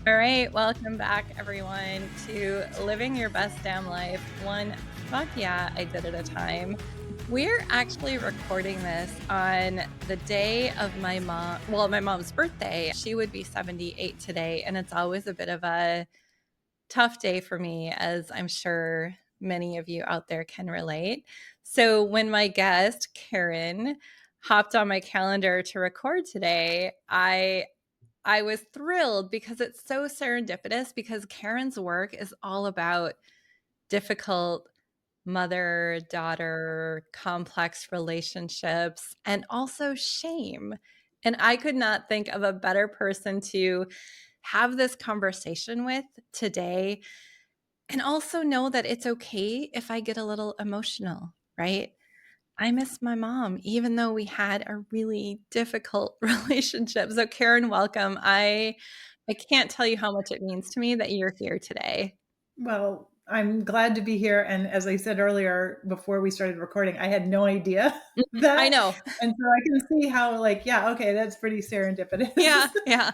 All right, welcome back, everyone, to Living Your Best Damn Life, one fuck yeah, I did at a time. We're actually recording this on the day of my mom's birthday. She would be 78 today, and it's always a bit of a tough day for me, as I'm sure many of you out there can relate. So when my guest, Karen, hopped on my calendar to record today, I was thrilled because it's so serendipitous, because Karen's work is all about difficult mother-daughter complex relationships and also shame. And I could not think of a better person to have this conversation with today, and also know that it's okay if I get a little emotional, right? I miss my mom, even though we had a really difficult relationship. So Karen, welcome. I can't tell you how much it means to me that you're here today. Well, I'm glad to be here. And as I said earlier, before we started recording, I had no idea I that. know. And so I can see how, like, yeah, okay, that's pretty serendipitous. Yeah, yeah.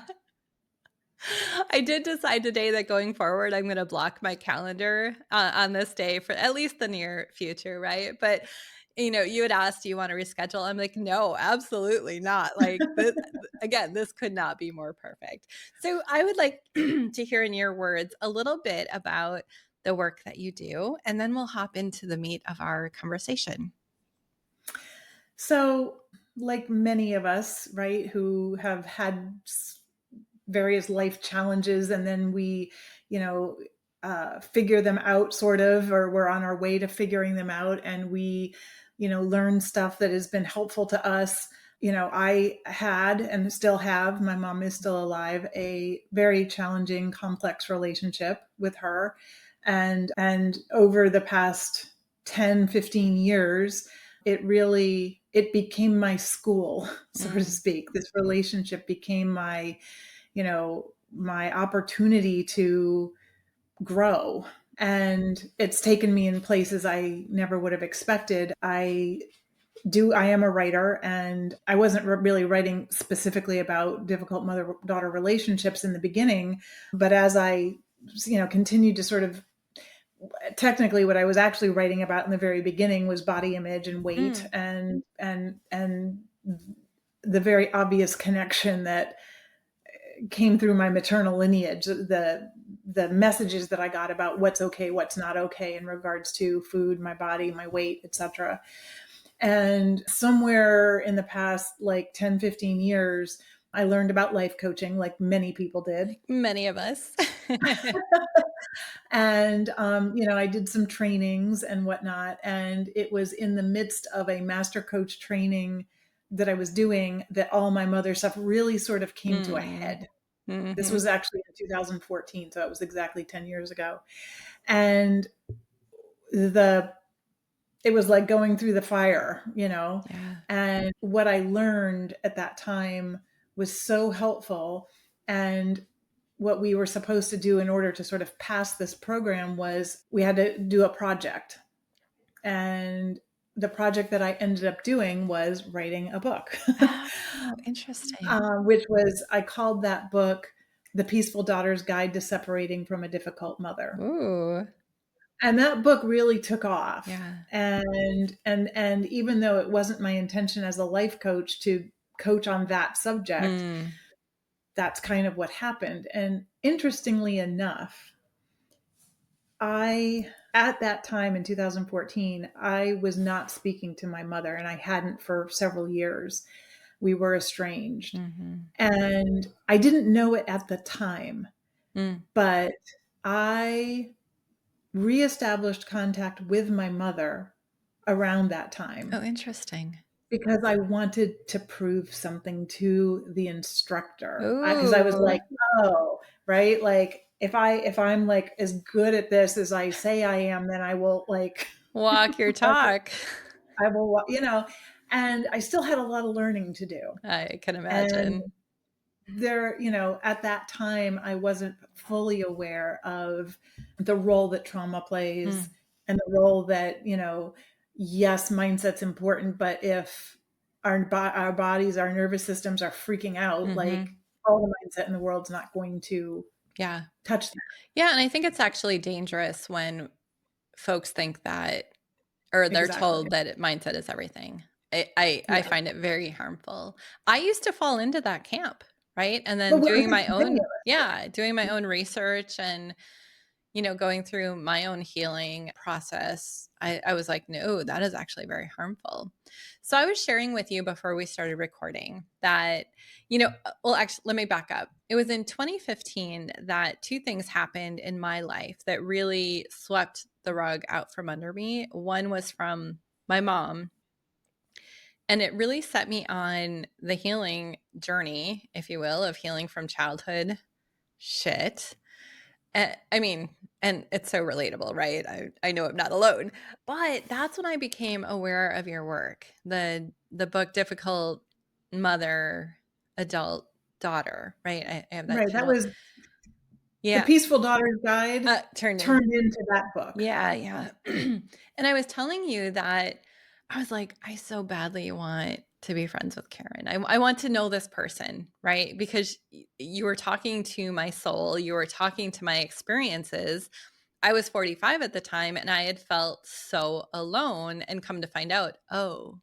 I did decide today that going forward, I'm going to block my calendar on this day for at least the near future, right? But you had asked, do you want to reschedule? I'm like, no, absolutely not. Like this, again, this could not be more perfect. So I would like to hear in your words a little bit about the work that you do, and then we'll hop into the meat of our conversation. So, like many of us, right, who have had various life challenges, and then we, you know, figure them out, sort of, or we're on our way to figuring them out, and we, learn stuff that has been helpful to us. I had and still have, my mom is still alive, a very challenging, complex relationship with her. And over the past 10, 15 years, it became my school, so to Mm. speak. This relationship became my opportunity to grow. And it's taken me in places I never would have expected. I am a writer, and I wasn't really writing specifically about difficult mother daughter relationships in the beginning. But as I, continued to sort of, technically what I was actually writing about in the very beginning was body image and weight, Mm. and the very obvious connection that came through my maternal lineage, the messages that I got about what's okay, what's not okay in regards to food, my body, my weight, etc. And somewhere in the past, like 10, 15 years, I learned about life coaching, like many people did. Many of us. And, I did some trainings and whatnot. And it was in the midst of a master coach training that I was doing that all my mother stuff really sort of came to a Mm. head. This Hmm. was actually in 2014, so it was exactly 10 years ago. And the it was like going through the fire. Yeah. And what I learned at that time was so helpful. And what we were supposed to do in order to sort of pass this program was we had to do a project. And the project that I ended up doing was writing a book, Oh, interesting. I called that book The Peaceful Daughter's Guide to Separating from a Difficult Mother. Ooh, And that book really took off. yeah. And even though it wasn't my intention as a life coach to coach on that subject, Mm. that's kind of what happened. And interestingly enough, I at that time in 2014, I was not speaking to my mother, and I hadn't for several years. We were estranged. Mhm. And I didn't know it at the time, Mm. but I reestablished contact with my mother around that time Oh, interesting. because I wanted to prove something to the instructor. Because I was Ooh, like, oh, right, like if I'm like as good at this as I say I am, then I will like walk your talk. I will. And I still had a lot of learning to do. I can And imagine. at that time, I wasn't fully aware of the role that trauma plays Mm. and the role that, yes, mindset's important, but if our bodies, our nervous systems are freaking out, like Mhm. all the mindset in the world's not going to Yeah. touch that. Yeah, and I think it's actually dangerous when folks think that or they're Exactly. told that mindset is everything. I Yeah. find it very harmful. I used to fall into that camp, right? And then Well, I doing think my many own of us yeah, doing my own research and going through my own healing process, I was like, no, that is actually very harmful. So I was sharing with you before we started recording that, well, actually, let me back up. It was in 2015 that two things happened in my life that really swept the rug out from under me. One was from my mom, and it really set me on the healing journey, if you will, of healing from childhood shit. I mean, and it's so relatable, right? I know I'm not alone. But that's when I became aware of your work. The book Difficult Mother, Adult Daughter, right? I have that right, that title. was The Yeah. Peaceful Daughter's Guide Turned in. turned into that book. Yeah, yeah. And I was telling you that I was like, I so badly want to be friends with Karen. I want to know this person, right? Because you were talking to my soul, you were talking to my experiences. I was 45 at the time and I had felt so alone and come to find out, oh,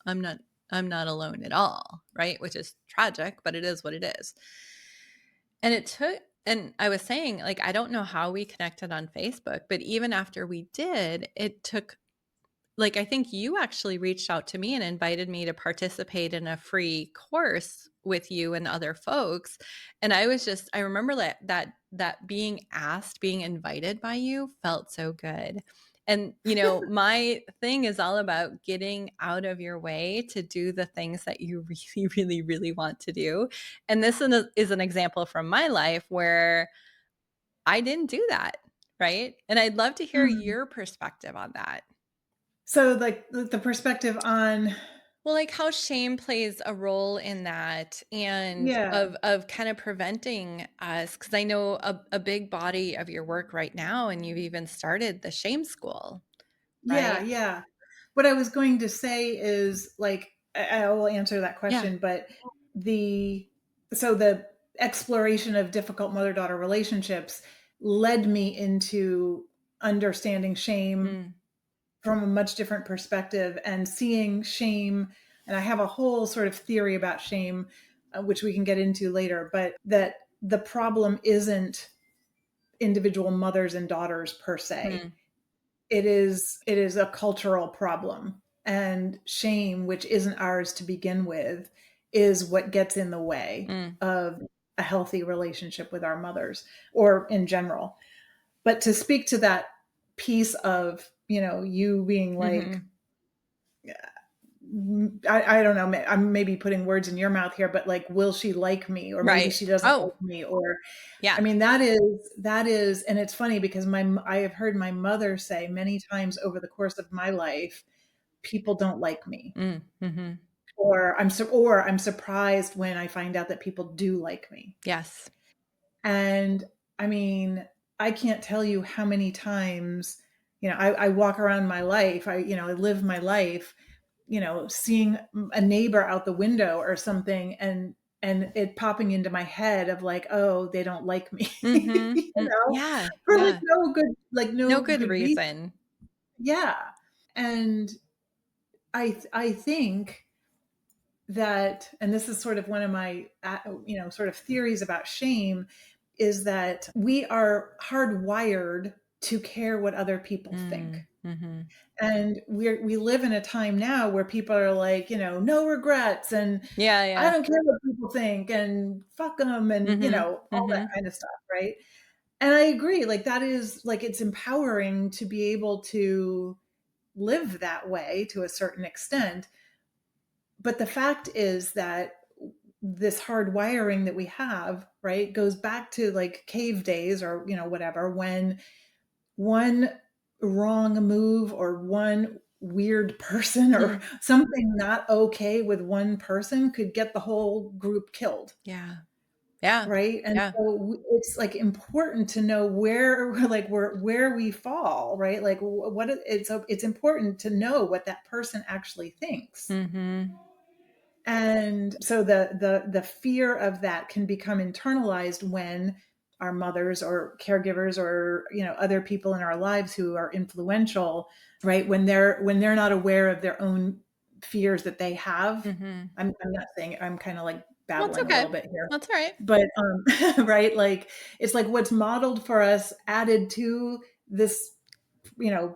I'm not I'm not alone at all, right? Which is tragic, but it is what it is. And it took and I was saying like I don't know how we connected on Facebook, but even after we did, it took like I think you actually reached out to me and invited me to participate in a free course with you and other folks. And I remember that being asked, being invited by you felt so good. And my thing is all about getting out of your way to do the things that you really, really, really want to do. And this is an example from my life where I didn't do that. Right. And I'd love to hear Mm. your perspective on that. So, like, the perspective on Well, like how shame plays a role in that and yeah. of kind of preventing us, because I know a big body of your work right now, and you've even started the shame school, Yeah, right? yeah. What I was going to say is, like, I will answer that Yeah. question, but the the exploration of difficult mother-daughter relationships led me into understanding shame Mm, from a much different perspective and seeing shame. And I have a whole sort of theory about shame, which we can get into later, but that the problem isn't individual mothers and daughters per se. mm, It is a cultural problem, and shame, which isn't ours to begin with, is what gets in the way mm, of a healthy relationship with our mothers or in general. But to speak to that piece of, you being like, mhm. I don't know, I'm maybe putting words in your mouth here, but like, will she like me? Or maybe Right. she doesn't Oh, like me. Or, I yeah. mean, that is, and it's funny because I have heard my mother say many times over the course of my life, people don't like me, Mm, mhm. or I'm surprised when I find out that people do like me. Yes. And I mean, I can't tell you how many times, I walk around my life, I live my life, seeing a neighbor out the window or something, and it popping into my head of like, oh, they don't like me, Mhm. Yeah, for like yeah. No no good good reason. reason. Yeah. And I think that, and this is sort of one of my, sort of theories about shame, is that we are hardwired to care what other people think. Mm, mhm. And we live in a time now where people are like, no regrets, and Yeah, I yeah. don't care what people think, and fuck them, and Mhm, all that mhm. kind of stuff, right? And I agree, like, that is, like, it's empowering to be able to live that way to a certain extent. But the fact is that this hard wiring that we have, right, goes back to like cave days, or whatever, when one wrong move or one weird person or Mm. something not okay with one person could get the whole group killed, Yeah. Yeah. right? And Yeah. so it's like important to know where like where we fall, right? Like, it's important to know what that person actually thinks. Mhm. And so the fear of that can become internalized when our mothers or caregivers or, other people in our lives who are influential, right? When they're not aware of their own fears that they have. Mhm. I'm not saying, I'm kind of like That's babbling a okay. little bit here, That's all right. but right, like it's like what's modeled for us added to this,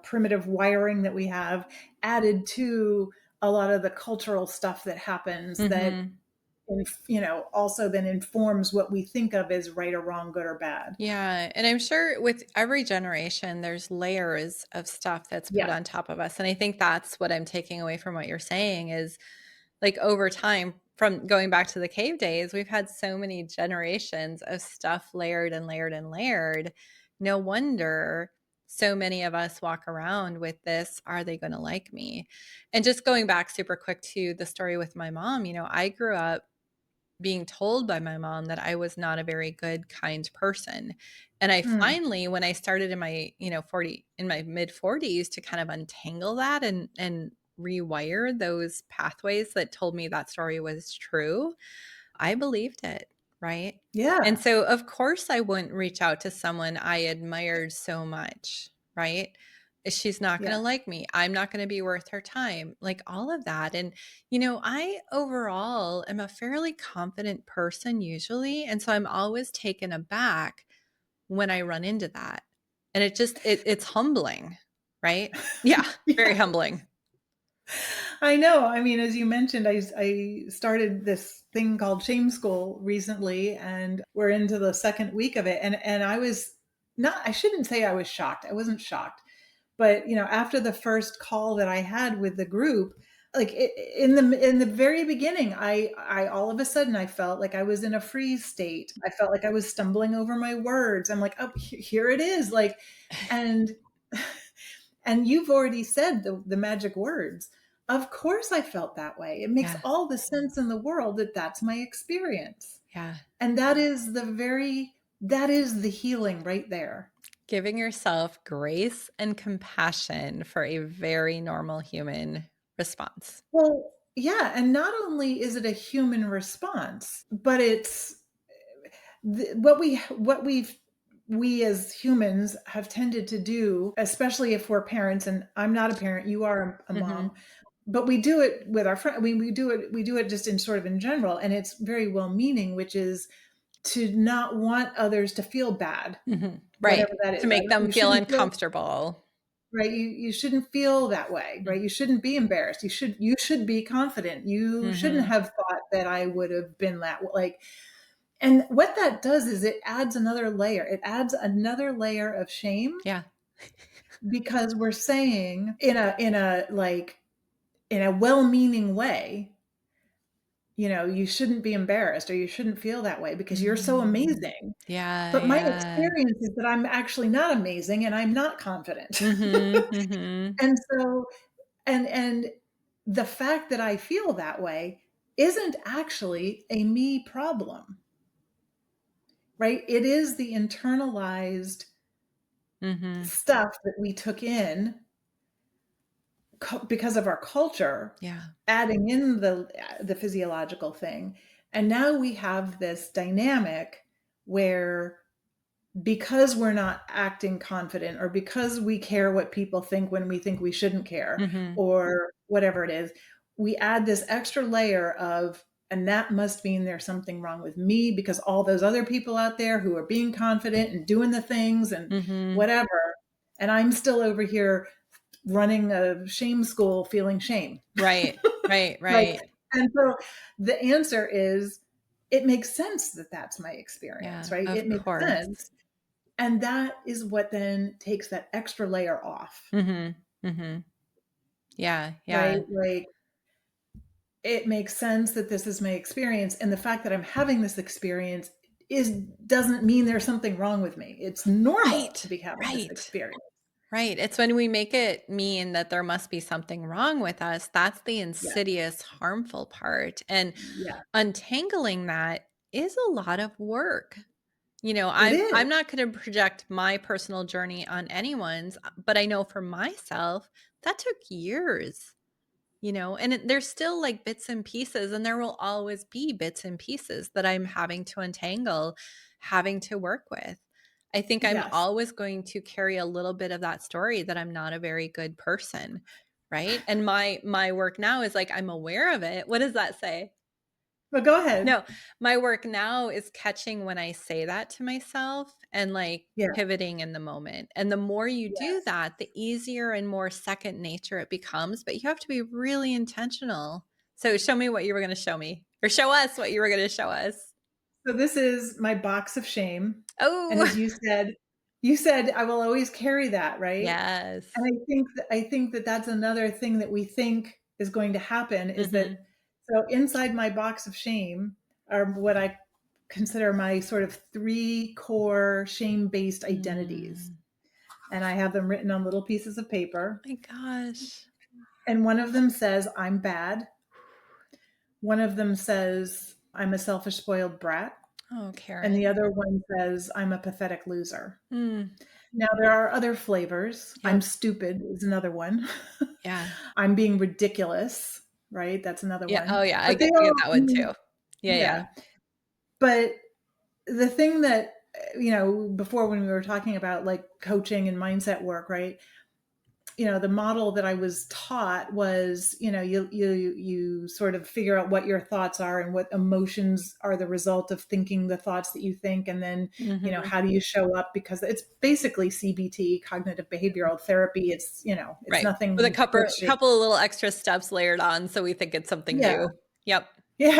primitive wiring that we have, added to a lot of the cultural stuff that happens that, Mhm. also then informs what we think of as right or wrong, good or bad. Yeah, and I'm sure with every generation, there's layers of stuff that's put Yes. on top of us, and I think that's what I'm taking away from what you're saying is, like, over time, from going back to the cave days, we've had so many generations of stuff layered and layered and layered. No wonder so many of us walk around with this, "Are they gonna like me?" And just going back super quick to the story with my mom, I grew up being told by my mom that I was not a very good, kind person. And I Mm. finally, when I started in my, 40 in my mid 40s to kind of untangle that and rewire those pathways that told me that story was true, I believed it, right? And Yeah. so, of course, I wouldn't reach out to someone I admired so much, right? She's not going Yeah. to like me. I'm not going to be worth her time, like all of that. And, I overall am a fairly confident person usually. And so I'm always taken aback when I run into that. And it's humbling, right? Yeah, very Yeah. humbling. I know. I mean, as you mentioned, I started this thing called Shame School recently, and we're into the second week of it. And I was not, I shouldn't say I was shocked. I wasn't shocked. But, after the first call that I had with the group, like in the very beginning, I all of a sudden I felt like I was in a freeze state. I felt like I was stumbling over my words. I'm like, oh, here it is. Like, and and you've already said the magic words. Of course I felt that way. It makes Yeah. all the sense in the world that that's my experience. Yeah. And that is the healing right there. Giving yourself grace and compassion for a very normal human response. Well, yeah, and not only is it a human response, but it's what we as humans have tended to do, especially if we're parents. And I'm not a parent, you are a mom, Mhm. but we do it with our friends. I mean, we do it just in sort of in general, and it's very well meaning, which is to not want others to feel bad, Mhm. Right. whatever that is. To make them You feel shouldn't feel uncomfortable. right. You shouldn't feel that way, Mm. right? You shouldn't be embarrassed. You should be confident. You shouldn't Mhm. have thought that I would have been that like. And what that does is it adds another layer. It adds another layer of shame, Yeah. because we're saying in a well-meaning way, you shouldn't be embarrassed, or you shouldn't feel that way because you're so Mm. amazing. Yeah, But my yeah. experience is that I'm actually not amazing and I'm not confident. Mhm, mhm. And so and the fact that I feel that way isn't actually a me problem, right? It is the internalized Mhm. stuff that we took in because of our culture, Yeah. adding in the physiological thing. And now we have this dynamic where, because we're not acting confident, or because we care what people think when we think we shouldn't care, Mhm. or whatever it is, we add this extra layer of, and that must mean there's something wrong with me, because all those other people out there who are being confident and doing the things and Mhm. whatever, and I'm still over here running a shame school feeling shame. Right. Right, Like, right. and so the answer is, it makes sense that that's my experience, Yeah, right? of It makes course. sense. And that is what then takes that extra layer off, Mhm, mhm. Yeah, right? yeah. Like, it makes sense that this is my experience. And the fact that I'm having this experience is doesn't mean there's something wrong with me. It's normal to Right, be having this right. experience. Right. It's when we make it mean that there must be something wrong with us. That's the Yeah. insidious, harmful part. And Yeah. untangling that is a lot of work. It I'm is. not going to project my personal journey on anyone's, but I know for myself that took years. and there's still like bits and pieces, and there will always be bits and pieces that I'm having to untangle, having to work with. I think I'm Yes. always going to carry a little bit of that story that I'm not a very good person, right? And my work now is like I'm aware of it. What does that say? But go ahead. No, my work now is catching when I say that to myself and, like, Yeah. pivoting in the moment, and the more you do Yes. that, the easier and more second nature it becomes, but you have to be really intentional. So show me what you were gonna show me, or show us what you were gonna show us. So this is my box of shame. And Oh, as you said, I will always carry that, right? And yes. I think that that's another thing that we think is going to happen is that Mhm. so inside my box of shame are what I consider my sort of three core shame-based identities. Mm. And I have them written on little pieces of paper. My gosh. And one of them says, I'm bad. One of them says, I'm a selfish, spoiled brat. Oh, And the Karen. other one says, I'm a pathetic loser. Mm. Now, there are other flavors. I'm Yep. stupid is another one. Yeah. I'm being ridiculous, right? That's another Yeah. one. Oh, yeah, But they I get all, that I one mean, too. Yeah, yeah. yeah. But the thing that, before when we were talking about like coaching and mindset work, right? The model that I was taught was, you sort of figure out what your thoughts are and what emotions are the result of thinking the thoughts that you think, and then, Mhm. how do you show up? Because it's basically CBT, cognitive behavioral therapy. It's Right. With a nothing couple earth-shaking. couple of little extra steps layered on, so we think it's something Yeah, new. Yep. yeah.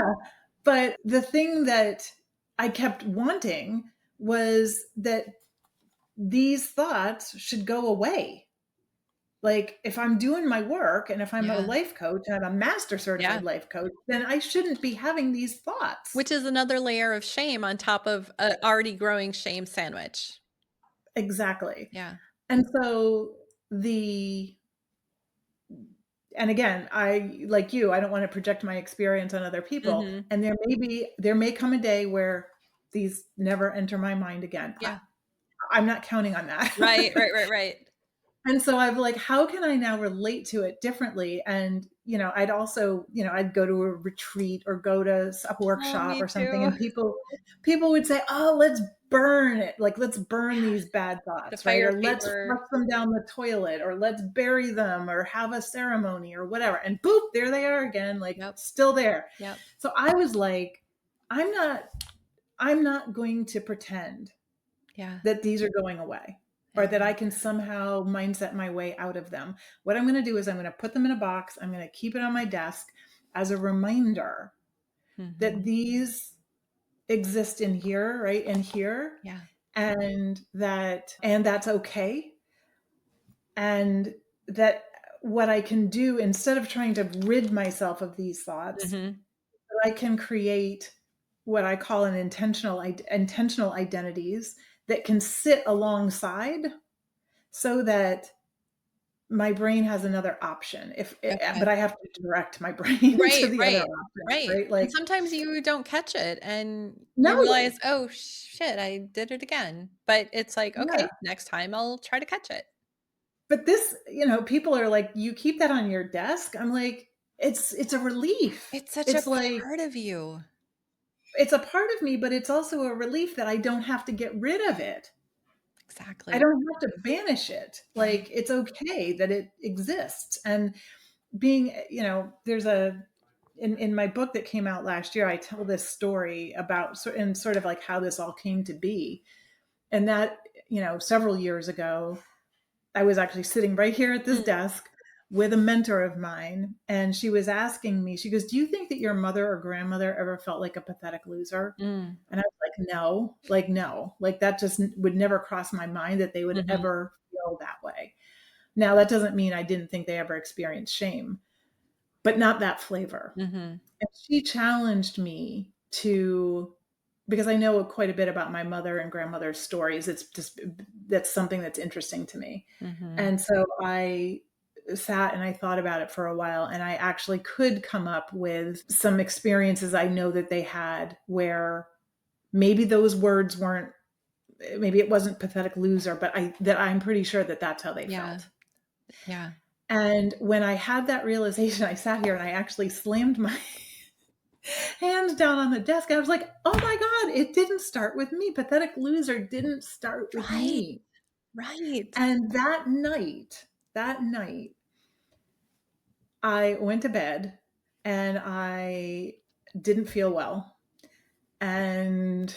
But the thing that I kept wanting was that these thoughts should go away. Like, if I'm doing my work and if I'm a Yeah. life coach and I'm a master Yeah. certified life coach, then I shouldn't be having these thoughts. Which is another layer of shame on top of a already growing shame sandwich. Exactly. Yeah. And so the and again, I like you, I don't want to project my experience on other people. Mhm. And there may come a day where these never enter my mind again. Yeah. I'm not counting on that. Right, right, right, right. And so I'm like, how can I now relate to it differently? And, I'd also, I'd go to a retreat or go to a Oh, workshop me or something. too. And people would say, oh, let's burn it. Like, let's burn Yeah, these bad the thoughts, right? fire Or let's paper. flush them down the toilet or let's bury them or have a ceremony or whatever. And boop, there they are again, like Yep, still there. yep. So I was like, I'm not, I'm not going to pretend Yeah, that these are going away or yeah. that I can somehow mindset my way out of them. What I'm going to do is I'm going to put them in a box. I'm going to keep it on my desk as a reminder that Mhm. these exist in here, right? In here, Yeah. and that's okay. And that what I can do instead of trying to rid myself of these thoughts, Mhm. I can create what I call an intentional identities that can sit alongside so that my brain has another option. Okay. But I have to direct my brain to Right, the other right, option, right. right? And Like, sometimes you don't catch it and you realize, no, "Oh, shit, I did it again." But it's like, yeah. "Okay, next time I'll try to catch it." But this, people are like, you keep that on your desk. I'm like, it's a relief. It's such a It's like part of you. it's a part of me, but it's also a relief that I don't have to get rid of it. I Exactly. don't have to banish it. Right. Like it's okay that it exists. And being, there's in my book that came out last year, I tell this story about and sort of like how this all came to be. And that, several years ago, I was actually sitting right here at this Mm, desk with a mentor of mine. And she was asking me, she goes, do you think that your mother or grandmother ever felt like a pathetic loser? mm, And I was like, no, like that just would never cross my mind that they would mhm, ever feel that way. Now, that doesn't mean I didn't think they ever experienced shame, but not that flavor. mhm, And she challenged me to, because I know quite a bit about my mother and grandmother's stories. It's just, that's something that's interesting to me. mhm. And so I sat and I thought about it for a while, and I actually could come up with some experiences I know that they had where maybe those words weren't, maybe it wasn't pathetic loser, but I'm pretty sure that that's how they Yeah, felt. yeah. And when I had that realization, I sat here and I actually slammed my hands down on the desk. I was like, "Oh my god, it didn't start with me. Pathetic loser didn't start with Right, me." right. And that night, I went to bed and I didn't feel well. And,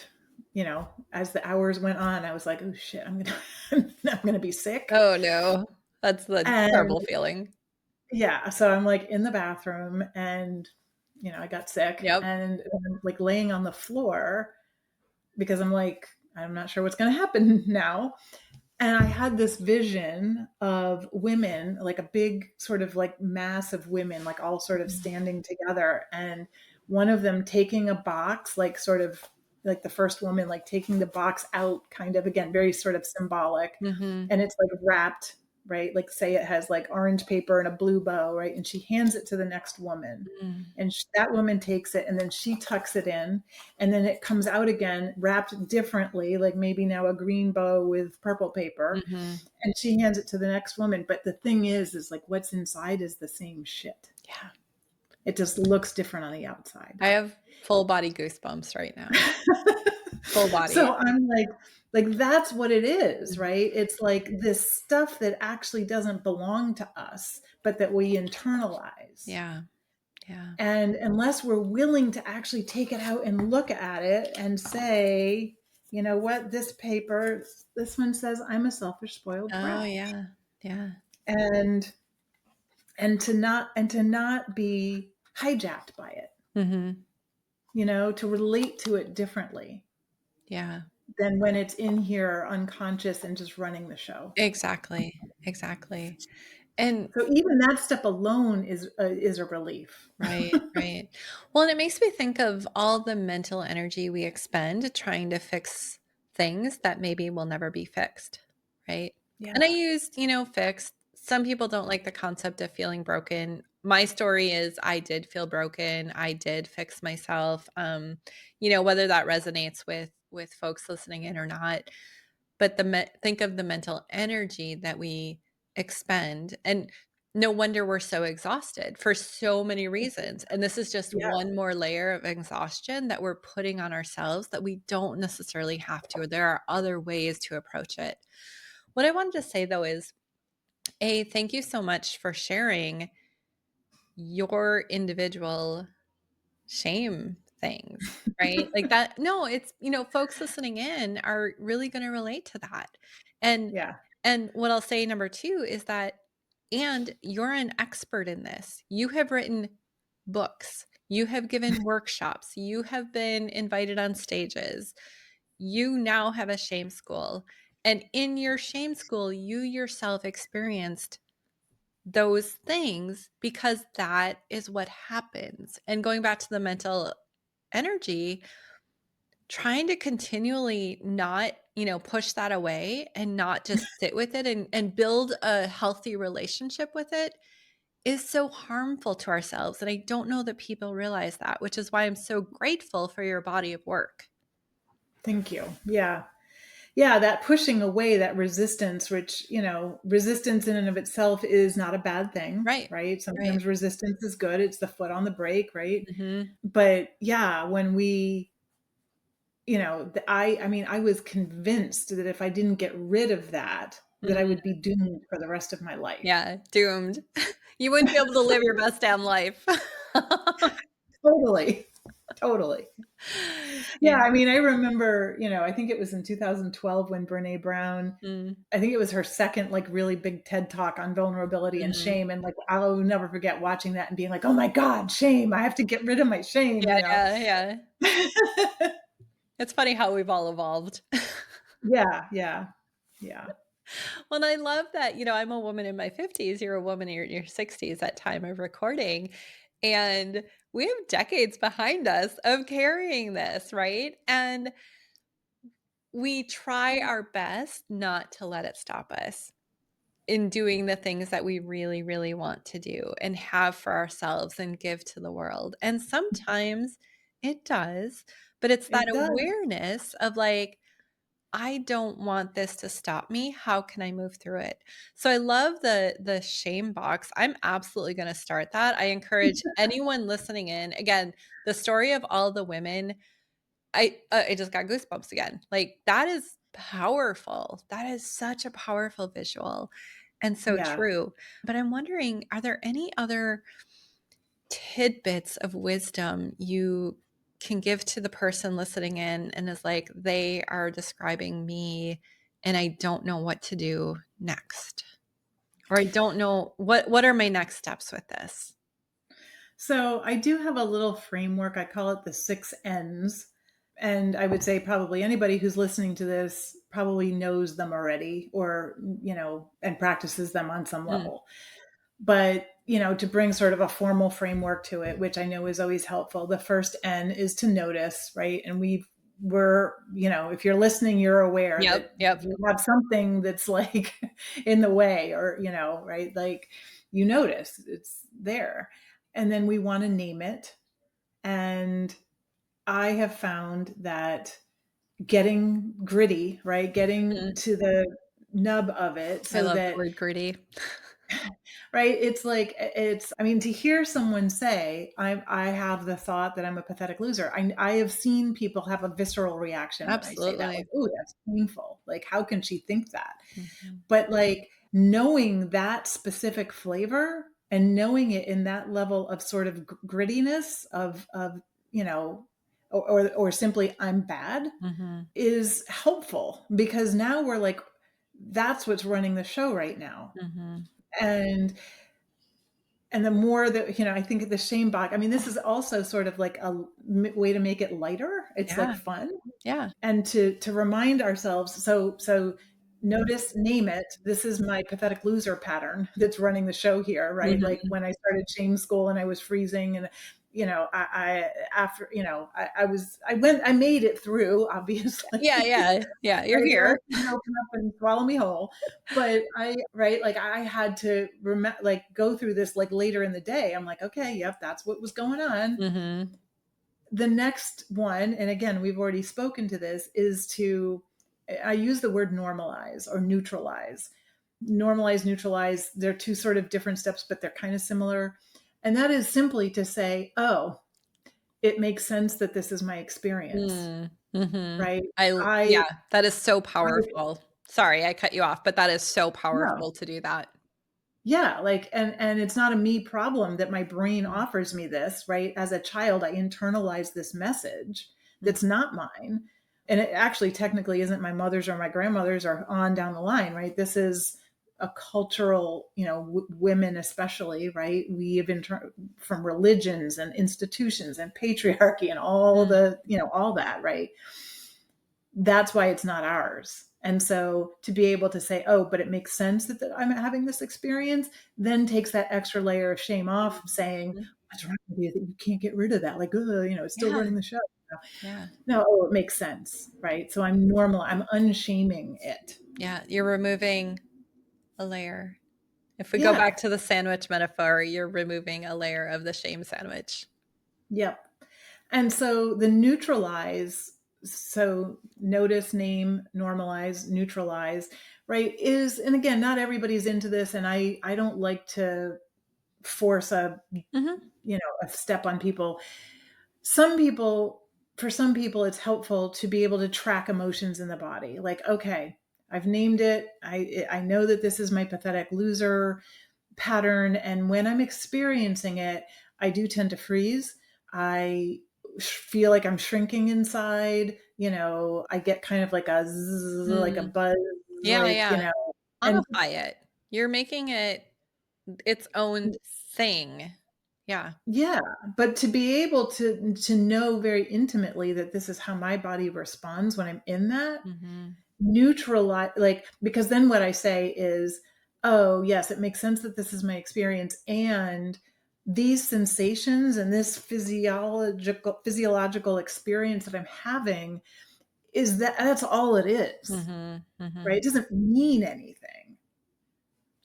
as the hours went on, I was like, "Oh shit, I'm gonna I'm gonna be sick." Oh, no. That's the And terrible feeling. yeah, so I'm like in the bathroom and I got sick Yep. and I'm like laying on the floor because I'm like, I'm not sure what's gonna happen now. And I had this vision of women, like a big sort of like mass of women, like all sort of Mm, standing together. And one of them taking a box, like sort of like the first woman, like taking the box out, kind of again, very sort of symbolic. mhm, And it's like wrapped, right? Like, say it has like orange paper and a blue bow, right? And she hands it to the next woman. mm, And that woman takes it and then she tucks it in and then it comes out again wrapped differently, like maybe now a green bow with purple paper, mhm. and she hands it to the next woman. But the thing is like what's inside is the same shit. Yeah. It just looks different on the outside. I have full body goosebumps right now. Full body. So I'm like that's what it is, Mhm. right? It's like this stuff that actually doesn't belong to us, but that we internalize. Yeah, yeah. And unless we're willing to actually take it out and look at it and say, you know what, this one says I'm a selfish, spoiled Oh, brat. yeah, yeah. And and to not be hijacked by it, Mhm. to relate to it differently Yeah. than when it's in here unconscious and just running the show. Exactly, exactly. And So even that step alone is a relief. right, right. Well, and it makes me think of all the mental energy we expend trying to fix things that maybe will never be fixed, right? Yeah. And I used, fixed. Some people don't like the concept of feeling broken. My story is I did feel broken. I did fix myself. Whether that resonates with folks listening in or not, but think of the mental energy that we expend, and no wonder we're so exhausted for so many reasons, and this is just Yeah. one more layer of exhaustion that we're putting on ourselves that we don't necessarily have to. There are other ways to approach it. What I wanted to say, though, is, A, thank you so much for sharing your individual shame things, right? Like that. No, it's, folks listening in are really going to relate to that. And Yeah. and what I'll say number 2 is that, and you're an expert in this. You have written books. You have given workshops. You have been invited on stages. You now have a shame school. And in your shame school, you yourself experienced those things because that is what happens. And going back to the mental energy, trying to continually not, push that away and not just sit with it and build a healthy relationship with it is so harmful to ourselves. And I don't know that people realize that, which is why I'm so grateful for your body of work. Thank you. Yeah. Yeah, that pushing away, that resistance, which, resistance in and of itself is not a bad thing, Right. right? Right. Sometimes resistance is good. It's the foot on the brake, right? Mhm. But yeah, when we, I mean, I was convinced that if I didn't get rid of that I Mhm. would be doomed for the rest of my life. Yeah, doomed. You wouldn't be able to live your best damn life. Totally. Totally. Yeah. Yeah, I mean, I remember, I think it was in 2012 when Brene Brown, Mm. I think it was her second like really big TED talk on vulnerability and Mhm. shame. And like I'll never forget watching that and being like, oh my God, shame. I have to get rid of my shame, Yeah, yeah, yeah. Yeah, It's funny how we've all evolved. yeah, yeah. Well, and I love that, I'm a woman in my 50s, you're a woman in your 60s at time of recording, and we have decades behind us of carrying this, right? And we try our best not to let it stop us in doing the things that we really, really want to do and have for ourselves and give to the world. And sometimes it does, but it's that It does. awareness of like, I don't want this to stop me. How can I move through it? So I love the shame box. I'm absolutely going to start that. I encourage anyone listening in. Again, the story of all the women, I just got goosebumps again. Like that is powerful. That is such a powerful visual and so Yeah. true. But I'm wondering, are there any other tidbits of wisdom you can give to the person listening in and is like, they are describing me and I don't know what to do next? Or I don't know what are my next steps with this? So I do have a little framework. I call it the 6 N's. And I would say probably anybody who's listening to this probably knows them already or, and practices them on some Mm, level. But, to bring sort of a formal framework to it, which I know is always helpful, the first N is to notice, right? And if you're listening, you're aware yep, that yep. you have something that's like in the way or, right? Like you notice it's there. And then we want to name it. And I have found that getting gritty, right? Getting Mm, to the nub of it I so love the that word greedy. right? It's like I mean, to hear someone say, I have the thought that I'm a pathetic loser. I have seen people have a visceral reaction when I say that, like, Absolutely. oh, that's painful. Like, how can she think that? Mhm, But like knowing that specific flavor and knowing it in that level of sort of grittiness of, you know, or simply I'm bad mhm, is helpful because now we're like, that's what's running the show right now. mhm. And the more that, I think the shame box, I mean, this is also sort of like a way to make it lighter. It's like Yeah, fun yeah. and to remind ourselves. So notice, name it. This is my pathetic loser pattern that's running the show here, right? Like Mhm. when I started shame school and I was freezing and, I after, I made it through, Yeah, obviously. yeah, yeah, you're Right, the earth here. didn't open up and swallow me whole, but like, I had to like, go through this, like, later in the day. I'm like, "Okay, yep, that's what was going on." Mhm, The next one, and again, we've already spoken to this, is to I use the word normalize or neutralize. Normalize, neutralize, they're 2 sort of different steps, but they're kinda similar, and that is simply to say, "Oh, it makes sense that this is my experience." mm, mhm. Right? Yeah, that is so I powerful. Sorry, I cut you off, but that is so no. powerful to do that. Yeah, like and it's not a me problem that my brain Mm, offers me this, right? As a child, I internalized this message mm, that's not mine. And it actually technically isn't my mother's or my grandmother's or on down the line, right? This is a cultural, women especially, right? We have from religions and institutions and patriarchy and all mm, the, all that, right? That's why it's not ours. And so to be able to say, oh, but it makes sense that I'm having this experience, then takes that extra layer of shame off, saying, mhm. what's wrong with you that you can't get rid of that? Like, it's still Yeah, running the show. yeah, No, oh, it makes sense, right? So I'm unshaming it. yeah, you're removing a layer. If we go Yeah. back to the sandwich metaphor, you're removing a layer of the shame sandwich. Yep. And so the neutralize, so notice, name, normalize, neutralize, right? And again, not everybody's into this. And I don't like to force Mhm, a step on people. Some people, for some people, it's helpful to be able to track emotions in the body. Like, okay, I've named it. I know that this is my pathetic loser pattern. And when I'm experiencing it, I do tend to freeze. I feel like I'm shrinking inside. I get kind of like a zzz, like a mm. buzz, Yeah, like, yeah. and Quantify it. You're making it its own thing. Yeah. yeah, but to be able to know very intimately that this is how my body responds when I'm in that, Mhm, neutralize, like, because then what I say is, "Oh, yes, it makes sense that this is my experience, and these sensations and this physiological experience that I'm having is that's all it is." mhm, Right? mhm. It doesn't mean anything.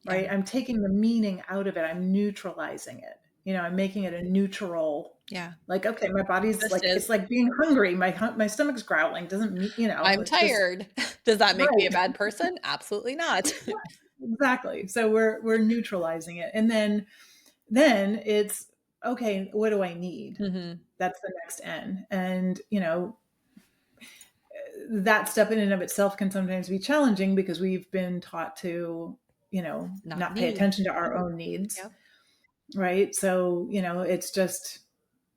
Yeah. Right? I'm taking the meaning out of it. I'm neutralizing it. I'm making it a neutral Yeah. Like, okay, my body's Just like, is, it's like being hungry. My stomach's growling. Doesn't mean, I'm it's just tired. Does that make me a right. bad person? Absolutely not. Exactly. So we're neutralizing it. And then it's okay, what do I need? Mhm. That's the next N. And, that step in and of itself can sometimes be challenging because we've been taught to, Not not pay need. attention to our own needs, Yep. right? So, it's just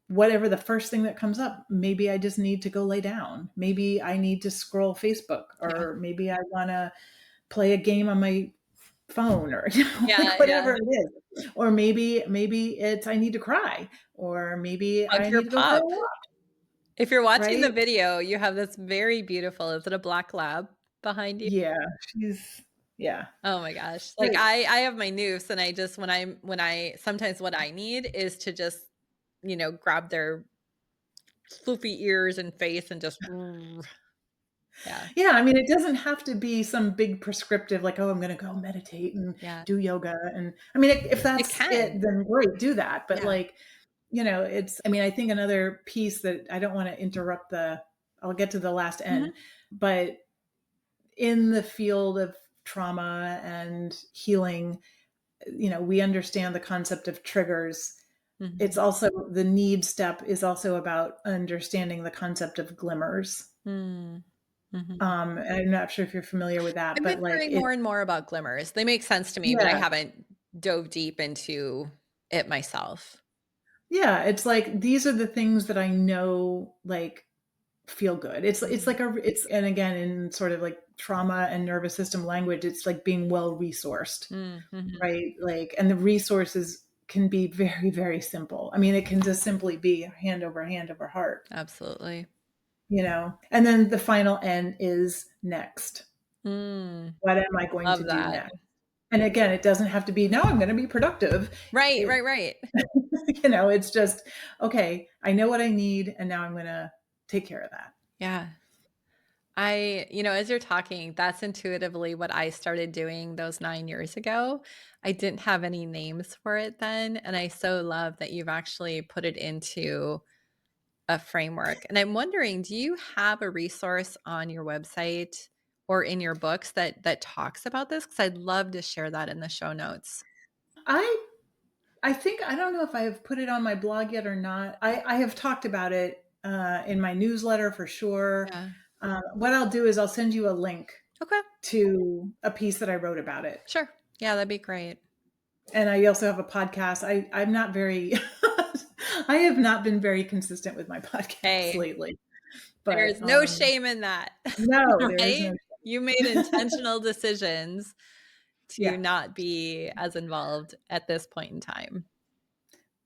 whatever the first thing that comes up. Maybe I just need to go lay down. Maybe I need to scroll Facebook, Yeah. or maybe I want to play a game on my phone, or like Yeah, yeah. whatever it is. Or maybe it's I need to cry, or maybe Hug I your need to go for a pup. walk, If you're watching right? the video, you have this very beautiful, is it a black lab behind you? Yeah, she's yeah. Oh my gosh. Like, Right. I have my noose, and I just when I sometimes what I need is to just, grab their floofy ears and face and just yeah, Yeah, I mean, it doesn't have to be some big prescriptive, like, "Oh, I'm gonna go meditate and yeah. do yoga," and I mean, if It that's it, can. then great, do that, but, Yeah. like, it's I mean, I think another piece that I don't wanna interrupt the I'll get to the last N, Mhm, but in the field of trauma and healing, we understand the concept of triggers. It's mhm, also the need step is also about understanding the concept of glimmers. mm, mhm. I'm not sure if you're familiar with that, I've but been like hearing it more and more about glimmers. They make sense to me, but I yeah. haven't dove deep into it myself. Yeah, it's like these are the things that I know like feel good. It's Mm, like it's and again in sort of like trauma and nervous system language, it's like being well resourced, mhm. right? Like and the resources can be very, very simple. I mean, it can just simply be hand over heart, Absolutely. And then the final N is next. Mm, What am I going to love do that. next? And again, it doesn't have to be, "Now I'm gonna be productive." Right, It right, right. it's just, "Okay, I know what I need, and now I'm gonna take care of that." Yeah. As you're talking, that's intuitively what I started doing those 9 years ago. I didn't have any names for it then, and I so love that you've actually put it into a framework. And I'm wondering, do you have a resource on your website or in your books that talks about this? Because 'Cause I'd love to share that in the show notes. I I think I don't know if I have put it on my blog yet or not. I have talked about it, in my newsletter for sure. Yeah. What I'll do is I'll send you a link Okay. to a piece that I wrote about it. Sure. Yeah, that'd be great. And I also have a podcast. I'm not very I have not been very consistent with my podcasts Hey, lately, but, there's no shame in that, no, there is no right? You made intentional decisions to yeah. not be as involved at this point in time.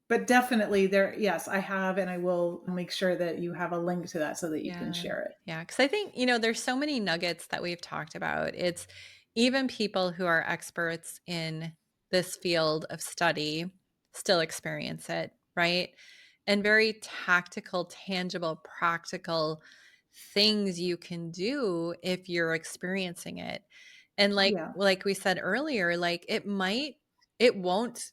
But definitely there yes, I have, and I will make sure that you have a link to that so that you can Yeah. share it. Yeah, because I think, there's so many nuggets that we've talked about. It's even people who are experts in this field of study still experience it, right? And very tactical, tangible, practical things you can do if you're experiencing it. And like Yeah. like we said earlier, like it won't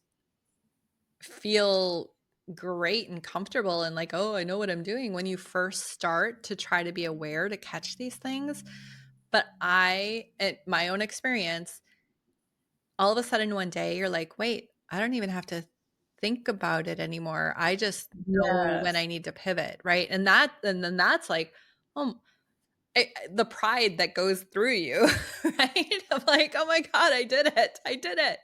feel great and comfortable and like, "Oh, I know what I'm doing," when you first start to try to be aware to catch these things. But at my own experience, all of a sudden one day you're like, "Wait, I don't even have to think about it anymore. I just know when Yes. I need to pivot," right? And then that's like, um, the pride that goes through you, right? I'm like, "Oh my god, I did it. I did it."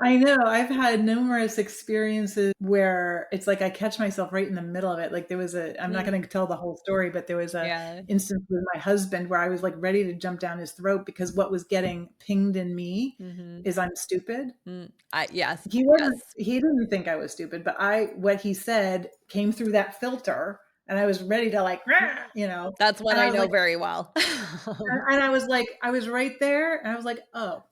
I know, I've had numerous experiences where it's like I catch myself right in the middle of it, like, there was a I'm not Mm, gonna tell the whole story, but there was a yeah. instance with my husband where I was, like, ready to jump down his throat because what was getting pinged in me Mhm. is I'm stupid. I yes, yes. He didn't think I was stupid, but I what he said came through that filter, and I was ready to, like, "Rah," That's one and I I was know like very well. and I was like I was right there, and I was like, "Oh."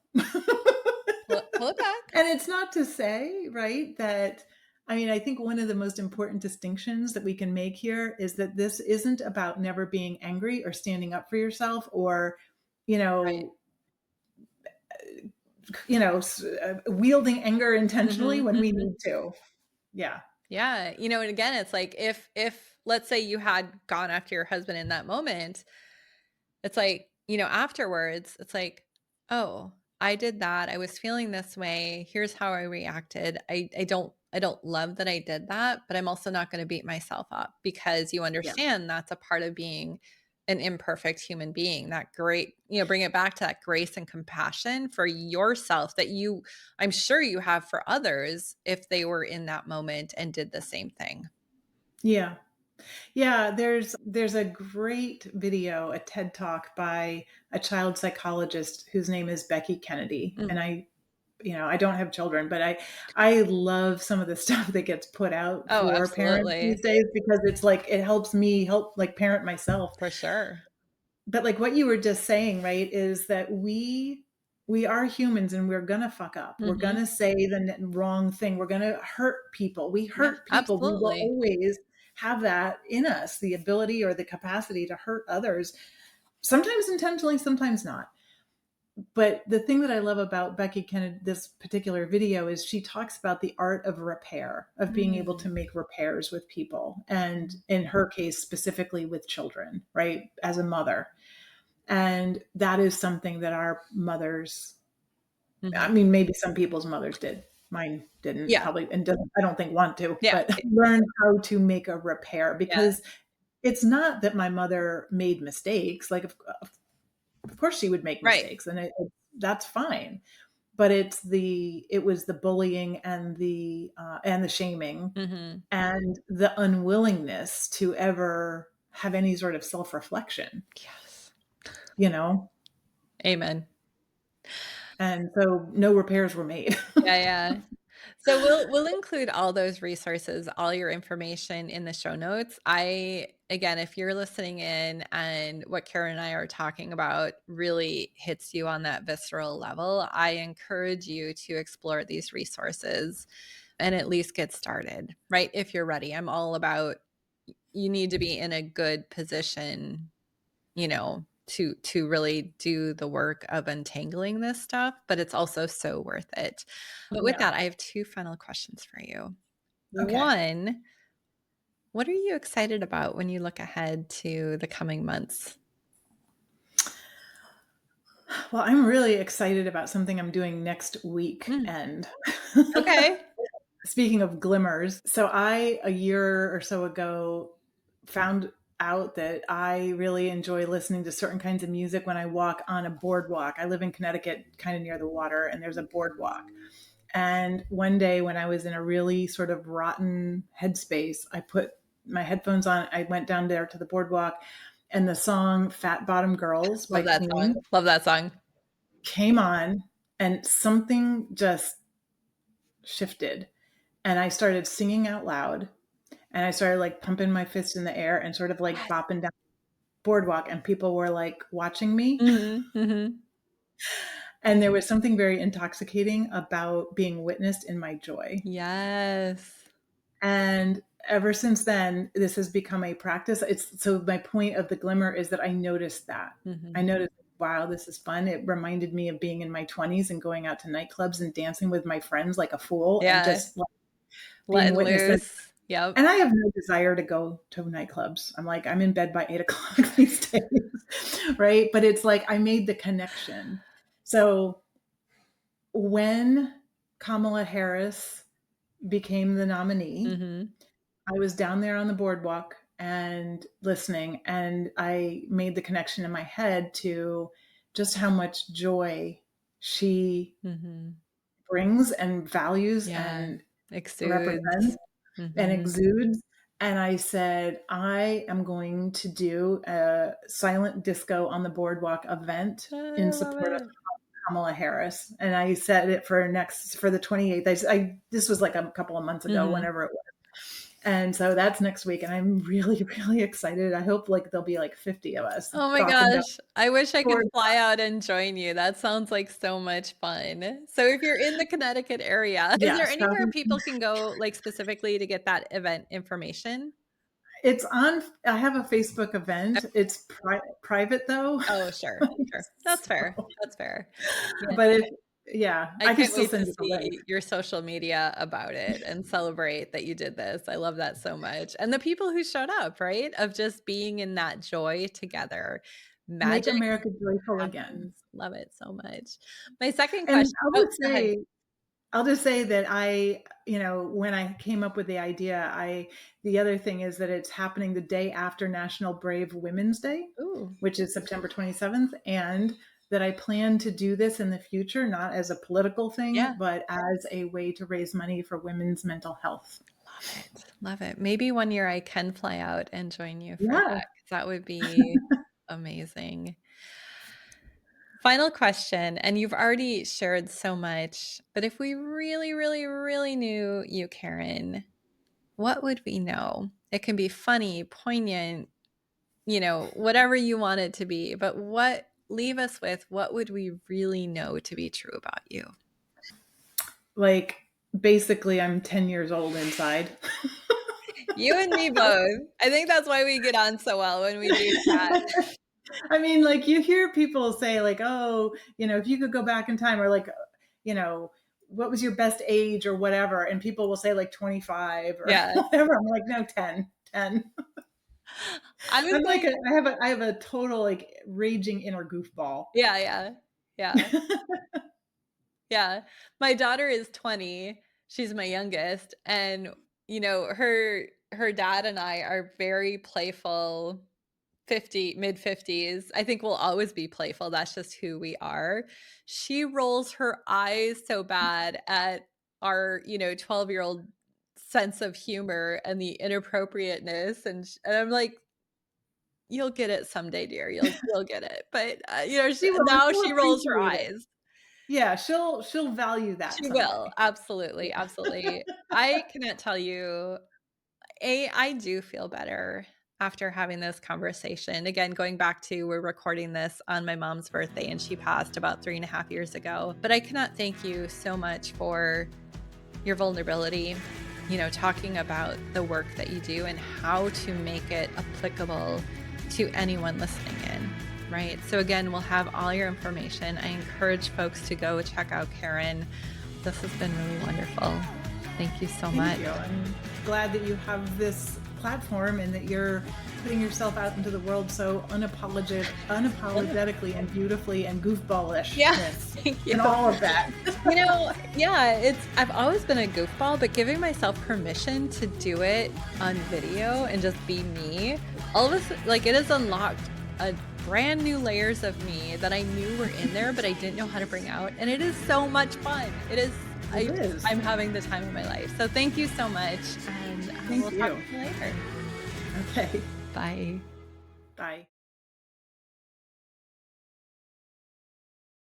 Pull it back. And it's not to say, right, that I mean, I think one of the most important distinctions that we can make here is that this isn't about never being angry or standing up for yourself or, you Right. know, wielding anger intentionally Mhm, when we mhm. need to. Yeah. Yeah, and again, it's like if let's say you had gone after your husband in that moment, it's like, afterwards, it's like, "Oh, I did that. I was feeling this way. Here's how I reacted. I don't love that I did that, but I'm also not gonna beat myself up because you Yeah. understand that's a part of being an imperfect human being. That great, bring it back to that grace and compassion for yourself that I'm sure you have for others if they were in that moment and did the same thing." Yeah. Yeah, there's a great video, a TED Talk by a child psychologist whose name is Becky Kennedy, and Mm. I don't have children, but I love some of the stuff that gets put out Oh, for parents these absolutely. days because it's like it helps me help like parent myself. For sure. But like what you were just saying, right, is that we are humans and we're gonna fuck up. We're Mhm. gonna say the wrong thing. We're gonna hurt people. We Yeah, hurt people. We will absolutely. always have that in us, the ability or the capacity to hurt others, sometimes intentionally, sometimes not. But the thing that I love about Becky Kennedy, this particular video, is she talks about the art of repair, of being able to Mm. make repairs with people. And in her case, specifically with children, right? As a mother. And that is something that our mothers, I Mhm. mean, maybe some people's mothers did. Mine didn't Yeah, probably, and doesn't, I don't think want to, yeah, but learn how to make a repair yeah. because it's not that my mother made mistakes. Like, of course she would make Right. mistakes and that's fine. But it was the bullying and the shaming Mhm. and the unwillingness to ever have any sort of self-reflection, Yes. you know? Amen. And so no repairs were made. Yeah, yeah. So we'll include all those resources, all your information in the show notes. Again, if you're listening in and what Karen and I are talking about really hits you on that visceral level, I encourage you to explore these resources and at least get started, right? If you're ready. I'm all about you need to be in a good position, to really do the work of untangling this stuff, but it's also so worth it. But with Yeah. that, I have 2 final questions for you. Okay. One, what are you excited about when you look ahead to the coming months? Well, I'm really excited about something I'm doing next week Mm, and okay. speaking of glimmers, so I, a year or so ago, found out that I really enjoy listening to certain kinds of music when I walk on a boardwalk. I live in Connecticut, kind of near the water, and there's a boardwalk. And one day when I was in a really sort of rotten headspace, I put my headphones on. I went down there to the boardwalk, and the song Fat Bottom Girls by Love that song. Queen Love that song. came on, and something just shifted. And I started singing out loud, and I started like pumping my fist in the air and sort of like Yes. bopping down the boardwalk, and people were like watching me. Mhm, mhm. And there was something very intoxicating about being witnessed in my joy. Yes. And ever since then, this has become a practice. It's so my point of the glimmer is that I noticed that. I Mhm. noticed, wow, this is fun. It reminded me of being in my 20s and going out to nightclubs and dancing with my friends like a fool and Yeah, just like being letting witnessed. loose. Yep. And I have no desire to go to nightclubs. I'm like, I'm in bed by 8 o'clock these days, right? But it's like I made the connection. So when Kamala Harris became the nominee, Mhm, I was down there on the boardwalk and listening, and I made the connection in my head to just how much joy she mhm. brings and values Yeah, and represents exudes. and Mhm. exudes. And I said, I am going to do a silent disco on the boardwalk event in I love support of it. Kamala Harris. And I said it for the 28th. This was like a couple of months ago, Mhm. whenever it was. And so that's next week. And I'm really, really excited. I hope like there'll be like 50 of us Oh my bopping down gosh, I wish I the could board. fly out and join you. That sounds like so much fun. So if you're in the Connecticut area, is Yeah. there anywhere So people can go, like, specifically to get that event information? it's on, I have a Facebook event. It's private though. Oh, sure, sure. That's fair, So, that's fair. Yeah. but Yeah, I I can can't still wait to send you the link. see your social media about it and celebrate that you did this. I love that so much. And the people who showed up, right? Of just being in that joy together. Make Magic America joyful again. happens. Love it so much. My second And question. Oh, go ahead. I'll just say that when I came up with the idea, the other thing is that it's happening the day after National Brave Women's Day, Ooh, which is September 27th, and that I plan to do this in the future, not as a political thing, yeah. but as a way to raise money for women's mental health. Love it. Love it. Maybe one year I can fly out and join you for Yeah. that 'cause that would be amazing. Final question, and you've already shared so much, but if we really, really, really knew you, Karen, what would we know? It can be funny, poignant, whatever you want it to be, but leave us with what would we really know to be true about you? Like, basically, I'm 10 years old inside. You and me both. I think that's why we get on so well when we do chat. I mean, like you hear people say, like, oh, if you could go back in time, or like, you know, what was your best age or whatever, and people will say like 25 or Yeah. whatever. I'm like, no, 10, 10. I was I'm like going I have a total like raging inner goofball. Yeah, yeah. Yeah. Yeah. My daughter is 20. She's my youngest, and, her dad and I are very playful 50 mid-50s. I think we'll always be playful, that's just who we are. She rolls her eyes so bad at our, 12-year-old sense of humor and the inappropriateness, and I'm like, "You'll get it someday, dear. You'll get it." But, sh She will. now She'll she rolls her appreciate it. eyes. Yeah, she'll value that She will, someday. absolutely, Yeah. absolutely. I cannot tell you I do feel better after having this conversation. Again, going back to we're recording this on my mom's birthday, and she passed about 3.5 years ago. But I cannot thank you so much for your vulnerability, talking about the work that you do and how to make it applicable to anyone listening in, right? So, again, we'll have all your information. I encourage folks to go check out Karen. This has been really wonderful. Thank you so Thank much. you. I'm glad that you have this platform and that you're putting yourself out into the world so unapologetically and beautifully and Yeah, goofballishness thank you. and all of that. Yeah, I've always been a goofball, but giving myself permission to do it on video and just be me, all of a sudden, like, it has unlocked a brand new layers of me that I knew were in there, but I didn't know how to bring out, and it is so much fun. It is. It is. I'm having the time of my life. So thank you so much, and Thank we'll talk you. to you later. Okay. Bye. Bye.